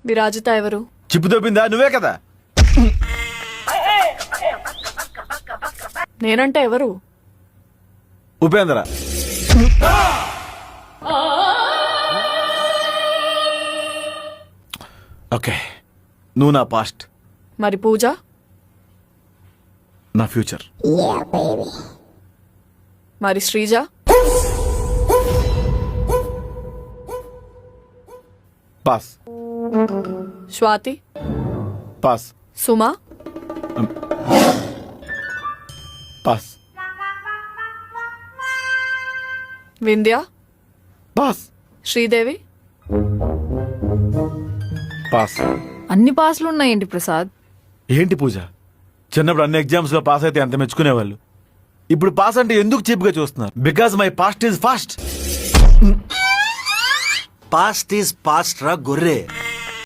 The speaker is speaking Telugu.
విరాజిత ఎవరు? చిప్పు దొబ్బిందా? నువ్వే కదా. నేనంటే ఎవరు? ఉపేంద్ర. ఓకే, నువ్వు నా పాస్ట్, మరి పూజ? నా ఫ్యూచర్. మరి Sreeja? Pass. Swathi? Pass. Suma? Pass. Vindhya? Pass. Sridevi? Pass. అన్ని పాసులు ఉన్నాయేంటి ప్రసాద్? ఏంటి పూజ, చిన్నప్పుడు అన్ని ఎగ్జామ్స్ లో పాస్ అయితే ఎంత మెచ్చుకునేవాళ్ళు. ఇప్పుడు పాస్ అంటే ఎందుకు చీప్ గా చూస్తున్నారు? Because my past is fast. Past is past రా గొర్రె.